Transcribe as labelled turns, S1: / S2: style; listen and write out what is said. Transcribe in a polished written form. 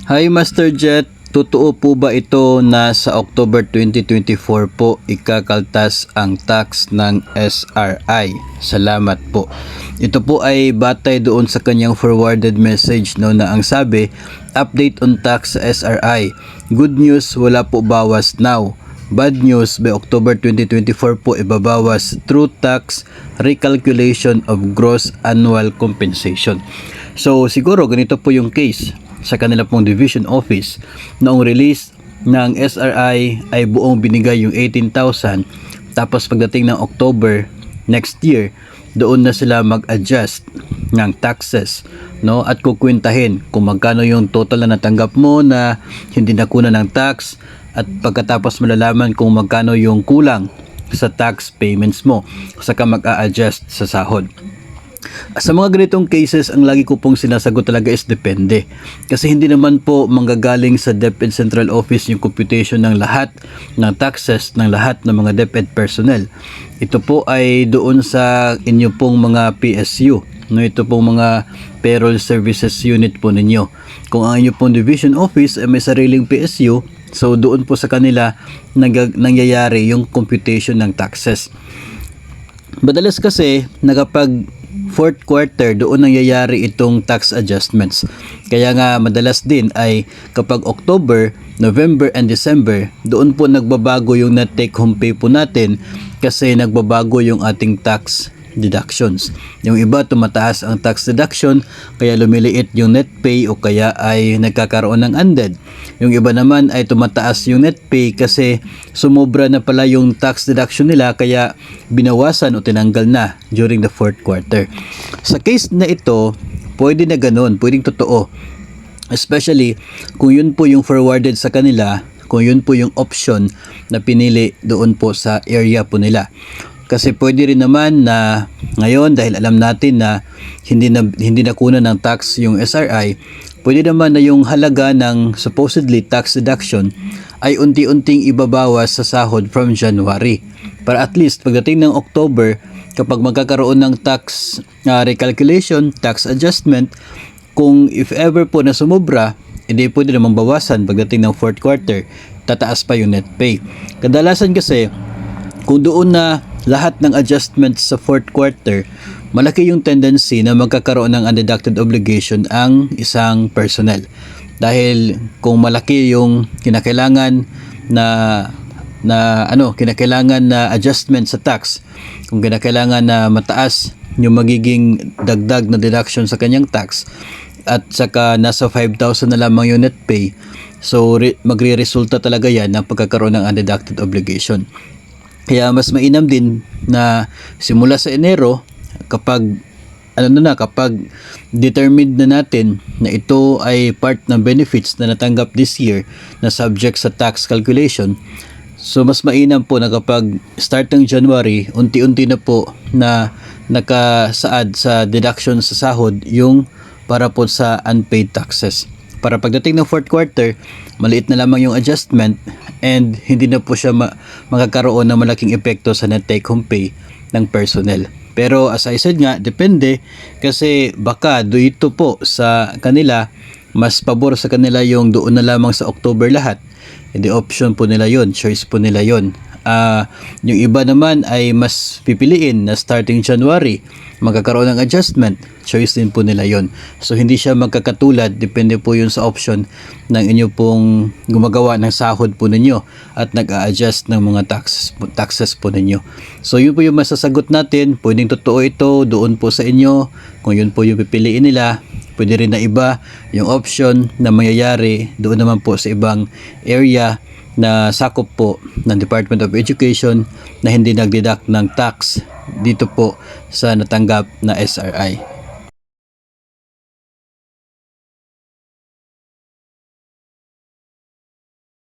S1: Hi Master Jet, totoo po ba ito na sa October 2024 po ikakaltas ang tax ng SRI? Salamat po. Ito po ay batay doon sa kanyang forwarded message na ang sabi, update on tax sa SRI. Good news, wala po bawas now. Bad news, by October 2024 po ibabawas through tax recalculation of gross annual compensation. So siguro ganito po yung case sa kanila pong division office. Noong release ng SRI ay buong binigay yung 18,000, tapos pagdating ng October next year, doon na sila mag-adjust ng taxes, no, at kukwentahin kung magkano yung total na natanggap mo na hindi nakuna ng tax, at pagkatapos malalaman kung magkano yung kulang sa tax payments mo, saka mag-a-adjust sa sahod. Sa mga ganitong cases, ang lagi ko pong sinasagot talaga is depende. Kasi hindi naman po manggagaling sa DepEd Central Office yung computation ng lahat ng taxes ng lahat ng mga DepEd personnel. Ito po ay doon sa inyo pong mga PSU. No, ito pong mga Payroll Services Unit po ninyo. Kung ang inyo pong division office ay may sariling PSU, so doon po sa kanila nangyayari yung computation ng taxes. Madalas kasi kapag fourth quarter, doon nangyayari itong tax adjustments. Kaya nga madalas din ay kapag October, November and December, doon po nagbabago yung net take home pay po natin kasi nagbabago yung ating tax deductions. Yung iba tumataas ang tax deduction kaya lumiliit yung net pay o kaya ay nagkakaroon ng undead. Yung iba naman ay tumataas yung net pay kasi sumobra na pala yung tax deduction nila kaya binawasan o tinanggal na during the fourth quarter. Sa case na ito, pwede na ganun, pwedeng totoo. Especially kung yun po yung forwarded sa kanila, kung yun po yung option na pinili doon po sa area po nila. Kasi pwede rin naman na ngayon dahil alam natin na hindi na kunan ng tax yung SRI, pwede naman na yung halaga ng supposedly tax deduction ay unti-unting ibabawas sa sahod from January. Para at least pagdating ng October, kapag magkakaroon ng tax recalculation, tax adjustment, kung if ever po na sumobra, hindi pwede naman bawasan pagdating ng fourth quarter, tataas pa yung net pay. Kadalasan kasi, kung doon na lahat ng adjustments sa fourth quarter, malaki yung tendency na magkakaroon ng undeducted obligation ang isang personnel. Dahil kung malaki yung kinakailangan kinakailangan na adjustment sa tax, kung kinakailangan na mataas yung magiging dagdag na deduction sa kanyang tax, at saka nasa 5,000 na lamang yung net pay, so magre-resulta talaga yan ng pagkakaroon ng undeducted obligation. Kaya mas mainam din na simula sa Enero, kapag determined na natin na ito ay part ng benefits na natanggap this year na subject sa tax calculation, so mas mainam po na kapag start ng January, unti-unti na po na nakasaad sa deduction sa sahod yung para po sa unpaid taxes. Para pagdating ng fourth quarter, maliit na lamang yung adjustment and hindi na po siya makakaroon ng malaking epekto sa net take home pay ng personnel. Pero as I said nga, depende kasi baka dito po sa kanila, mas pabor sa kanila yung doon na lamang sa October lahat. Hindi option po nila yon, choice po nila yon. Yung iba naman ay mas pipiliin na starting January magkakaroon ng adjustment, choice din po nila yon. So hindi siya magkakatulad, depende po yun sa option ng inyo pong gumagawa ng sahod po ninyo at nag-a-adjust ng mga taxes po ninyo. So yun po yung masasagot natin, pwedeng totoo ito doon po sa inyo, kung yun po yung pipiliin nila. Pwede rin na iba yung option na mangyayari doon naman po sa ibang area na sakop po ng Department of Education na hindi nagdeduct ng tax dito po sa natanggap na SRI.